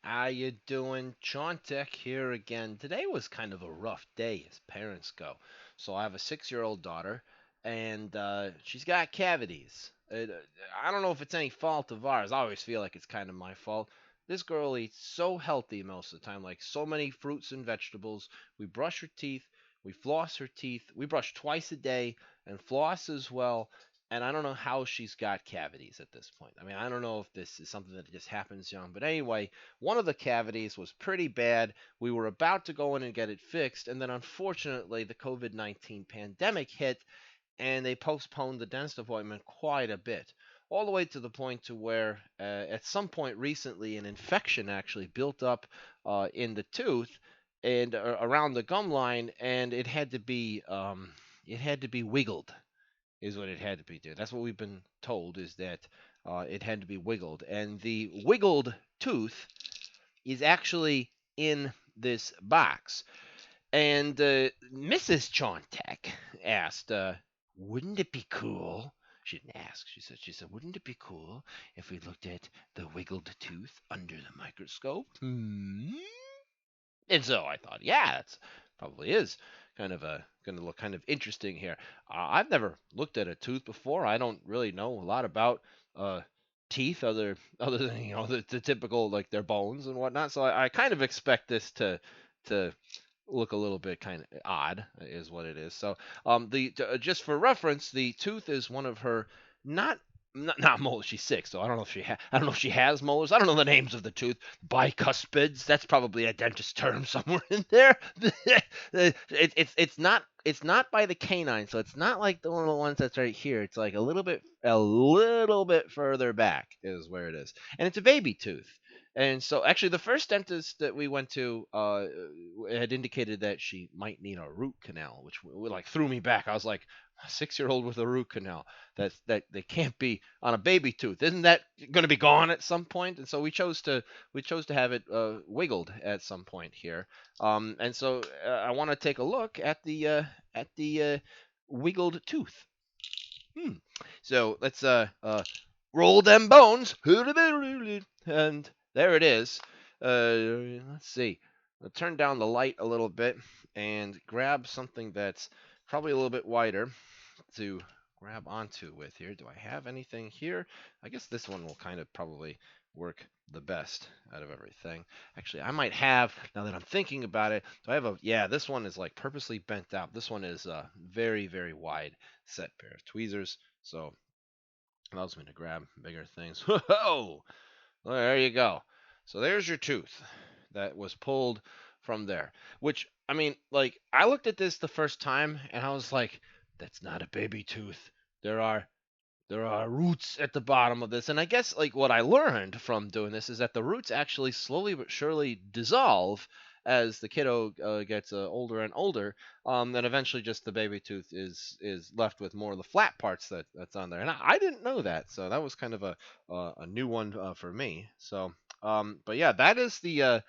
How you doing? Chontek here again. Today was kind of a rough day as parents go. So I have a 6-year-old daughter, and she's got cavities. I don't know if it's any fault of ours. I always feel like it's kind of my fault. This girl eats so healthy most of the time, like so many fruits and vegetables. We brush her teeth, we floss her teeth, we brush twice a day and floss as well. And I don't know how she's got cavities at this point. I mean, I don't know if this is something that just happens young, but anyway, one of the cavities was pretty bad. We were about to go in and get it fixed, and then unfortunately, the COVID-19 pandemic hit, and they postponed the dentist appointment quite a bit, all the way to the point to where, at some point recently, an infection actually built up in the tooth and around the gum line, and it had to be wiggled is what it had to be, dude. That's what we've been told is that it had to be wiggled, and the wiggled tooth is actually in this box. And Mrs. Chontek asked, "Wouldn't it be cool?" She didn't ask. She said, "Wouldn't it be cool if we looked at the wiggled tooth under the microscope?" And so I thought, yeah, that's probably is kind of going to look kind of interesting here. I've never looked at a tooth before. I don't really know a lot about uh, teeth other than the typical like their bones and whatnot. So I kind of expect this to look a little bit kind of odd is what it is. So just for reference, the tooth is one of her not not molars. She's 6, so I don't know if I don't know if she has molars. I don't know the names of the tooth. Bicuspids. That's probably a dentist term somewhere in there. It's not by the canine, so it's not like the one of the ones that's right here. It's like a little bit further back is where it is, and it's a baby tooth. And so, actually, the first dentist that we went to had indicated that she might need a root canal, which like threw me back. I was like, a 6-year-old with a root canal. That they can't be on a baby tooth. Isn't that going to be gone at some point? And so we chose to have it wiggled at some point here. And so I want to take a look at the wiggled tooth. Hmm. So let's roll them bones. And there it is. Let's see. I'll turn down the light a little bit and grab something that's probably a little bit wider to grab onto with here. Do I have anything here? I guess this one will kind of probably work the best out of everything. Actually, I might have, now that I'm thinking about it, do I have yeah, this one is like purposely bent out. This one is a very, very wide set pair of tweezers. So allows me to grab bigger things. Whoa! Well, there you go. So there's your tooth that was pulled from there. Which, I mean, like, I looked at this the first time and I was like, that's not a baby tooth. There are there are roots at the bottom of this. And I guess like what I learned from doing this is that the roots actually slowly but surely dissolve as the kiddo gets older and older. Then eventually just the baby tooth is left with more of the flat parts that's on there. And I didn't know that, so that was kind of a new one for me. So but yeah, that is the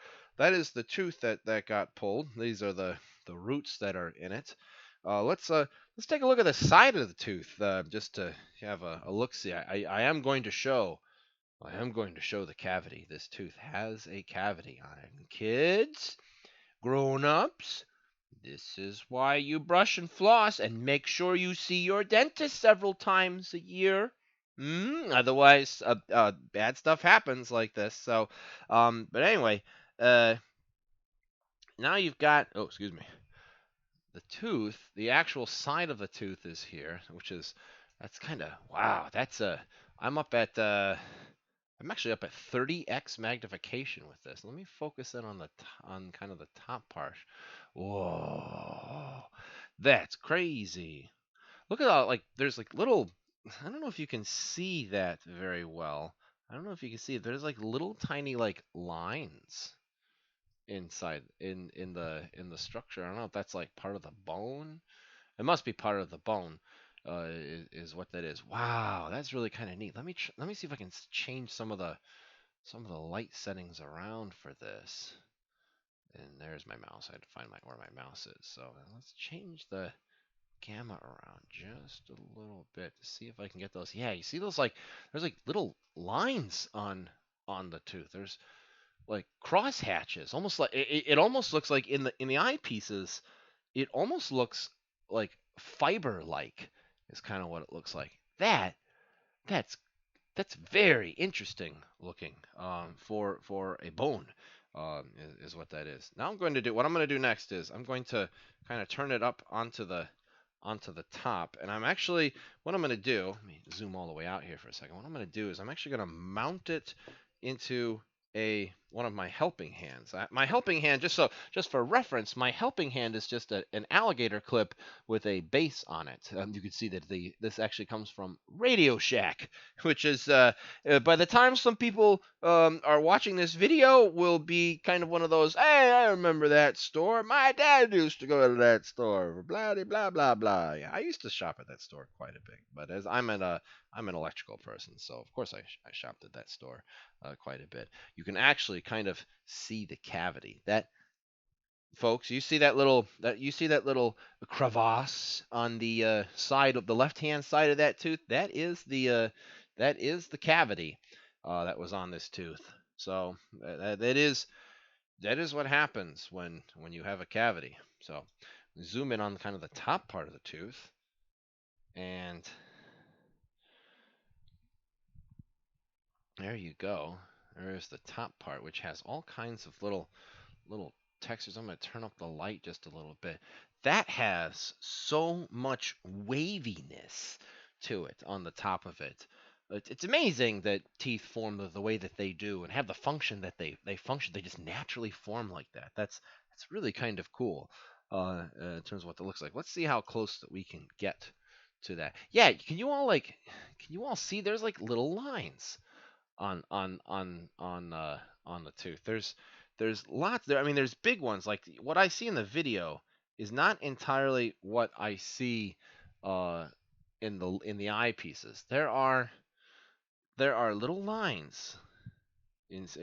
tooth that got pulled. These are the roots that are in it. Let's take a look at the side of the tooth, just to have a look. See, I am going to show the cavity. This tooth has a cavity on it. And kids, grown-ups, this is why you brush and floss, and make sure you see your dentist several times a year. Otherwise, bad stuff happens like this. So, but anyway, uh, now you've got. Oh, excuse me. The tooth, the actual side of the tooth is here, that's kind of wow. I'm up at I'm actually up at 30x magnification with this. Let me focus in on on kind of the top part. Whoa, that's crazy. Look at all like there's like little. I don't know if you can see that very well. I don't know if you can see it. There's like little tiny like lines inside in the structure. I don't know if that's like part of the bone. It must be part of the bone. Is what that is. Wow, that's really kind of neat. Let me see if I can change some of the light settings around for this. And there's my mouse. I had to find where my mouse is. So let's change the gamma around just a little bit to see if I can get those. Yeah, you see those like there's like little lines on the tooth. like cross hatches, almost like it almost looks like in the eyepieces, it almost looks like fiber like is kind of what it looks like. That's that's very interesting looking for a bone is what that is. Now I'm going to do what I'm going to do next is I'm going to kind of turn it up onto the top, and I'm actually what I'm going to do. Let me zoom all the way out here for a second. What I'm going to do is I'm actually going to mount it into a one of my helping hands. My helping hand, just for reference, my helping hand is just an alligator clip with a base on it. You can see that this actually comes from Radio Shack, which is by the time some people are watching this video, will be kind of one of those. Hey, I remember that store. My dad used to go to that store. Blah blah blah blah. Yeah, I used to shop at that store quite a bit. But as I'm an electrical person, so of course I shopped at that store quite a bit. You can actually kind of see the cavity. That folks, you see that little crevasse on the side of the left hand side of that tooth. That is the cavity that was on this tooth. So that is what happens when you have a cavity. So zoom in on kind of the top part of the tooth, and there you go. There's the top part, which has all kinds of little textures. I'm going to turn up the light just a little bit. That has so much waviness to it on the top of it. It's amazing that teeth form the way that they do and have the function that they function. They just naturally form like that. That's really kind of cool in terms of what it looks like. Let's see how close that we can get to that. Yeah, can you all see? There's like little lines on the tooth. There's lots there. I mean, there's big ones. Like what I see in the video is not entirely what I see uh, in the eyepieces. There are little lines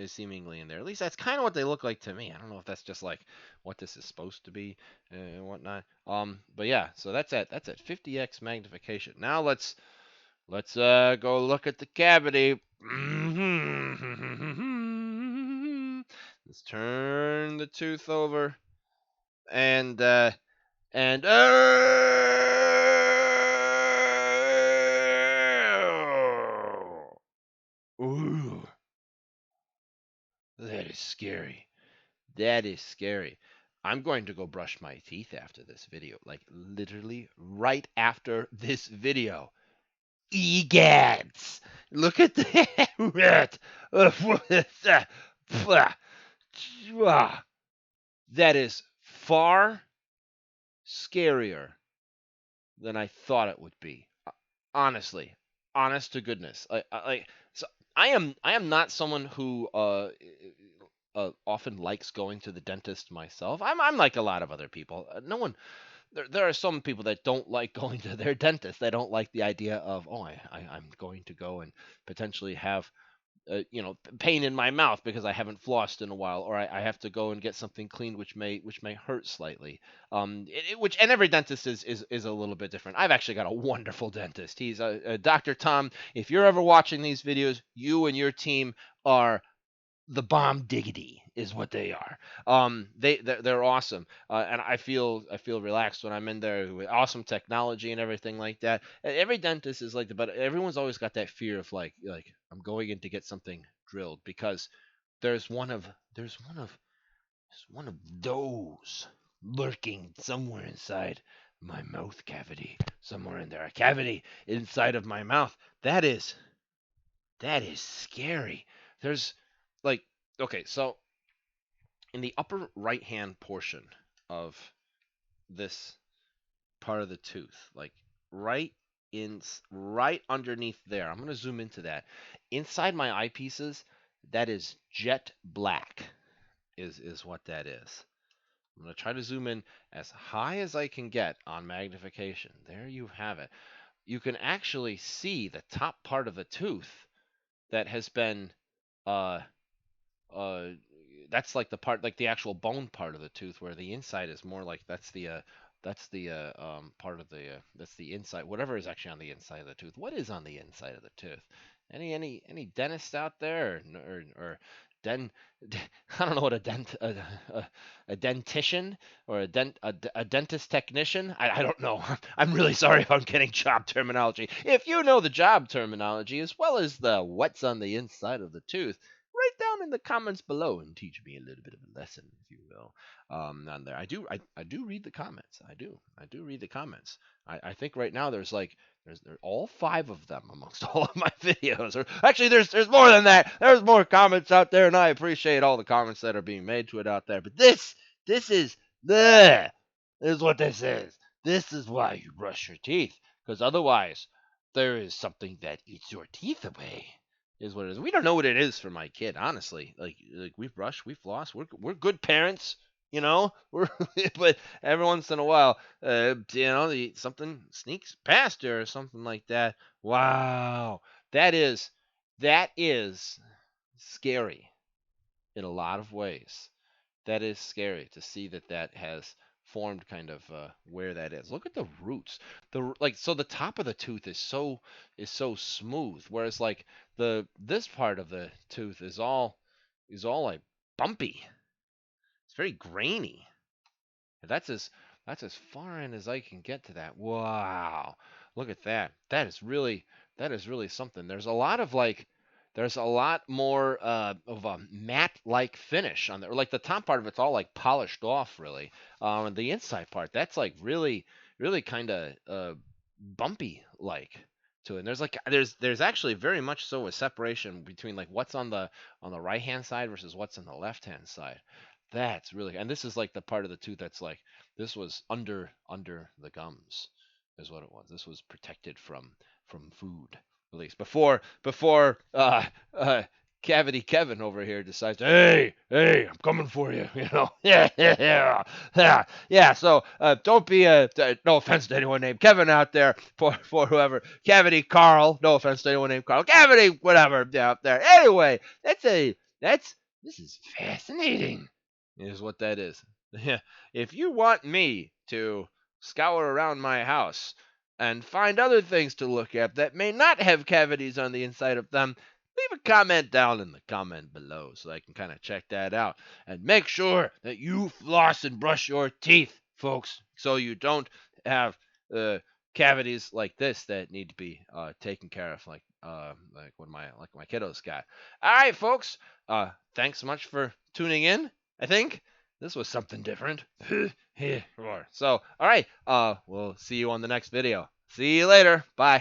seemingly in there. At least that's kind of what they look like to me. I don't know if that's just like what this is supposed to be and whatnot. But yeah, so that's at 50x magnification. Now let's go look at the cavity. Let's turn the tooth over and and ooh, that is scary. That is scary. I'm going to go brush my teeth after this video, like literally right after this video. Egads. Look at that. That is far scarier than I thought it would be. Honestly, honest to goodness. So I am not someone who often likes going to the dentist myself. I'm like a lot of other people. No one there are some people that don't like going to their dentist. They don't like the idea of, oh, I'm going to go and potentially have, pain in my mouth because I haven't flossed in a while, or I have to go and get something cleaned, which may hurt slightly. Which and every dentist is a little bit different. I've actually got a wonderful dentist. He's Dr. Tom. If you're ever watching these videos, you and your team are the bomb diggity is what they are. They're awesome, and I feel relaxed when I'm in there with awesome technology and everything like that. Every dentist is like that, but everyone's always got that fear of like I'm going in to get something drilled because there's one of there's one of there's one of those lurking somewhere inside my mouth cavity, somewhere in there, a cavity inside of my mouth. That is scary. There's like okay, so in the upper right hand portion of this part of the tooth, like right right underneath there. I'm going to zoom into that. Inside my eyepieces, that is jet black is what that is. I'm going to try to zoom in as high as I can get on magnification. There you have it. You can actually see the top part of the tooth that has been uh uh that's like the part like the actual bone part of the tooth where the inside is more like that's the part of the that's the inside whatever is actually on the inside of the tooth. What is on the inside of the tooth? Any dentists out there or I don't know what a dentician or a dentist technician. I don't know. I'm really sorry if I'm getting job terminology. If you know the job terminology as well as the what's on the inside of the tooth, write down in the comments below and teach me a little bit of a lesson, if you will. On there, I do read the comments. I do read the comments. I think right now there's all 5 of them amongst all of my videos. Or actually, there's more than that. There's more comments out there, and I appreciate all the comments that are being made to it out there. But this is the is what this is. This is why you brush your teeth, because otherwise there is something that eats your teeth away. Is what it is. We don't know what it is for my kid, honestly. Like we brush, we floss. We're good parents, you know. We're but every once in a while, something sneaks past her or something like that. Wow, that is that is scary in a lot of ways. That is scary to see that has formed kind of where that is. Look at the roots. So the top of the tooth is so smooth, whereas like the this part of the tooth is all like bumpy. It's very grainy. That's as far in as I can get to that. Wow. Look at that. That is really something. There's a lot more of a matte like finish on there. Like the top part of it's all like polished off really. And the inside part, that's like really kind of bumpy like to it. And there's actually very much so a separation between like what's on the right hand side versus what's on the left hand side. That's really, and this is like the part of the tooth that's like this was under the gums, is what it was. This was protected from food, at least before Cavity Kevin over here decides, hey, I'm coming for you, you know. Yeah. So don't be no offense to anyone named Kevin out there, for whoever Cavity Carl. No offense to anyone named Carl. Cavity, whatever, out there. Anyway, that's this is fascinating, is what that is. Yeah. If you want me to scour around my house and find other things to look at that may not have cavities on the inside of them, leave a comment down in the comment below so I can kind of check that out. And make sure that you floss and brush your teeth, folks, so you don't have cavities like this that need to be taken care of, like my kiddos got. All right, folks. Thanks so much for tuning in. I think this was something different. So, all right. We'll see you on the next video. See you later. Bye.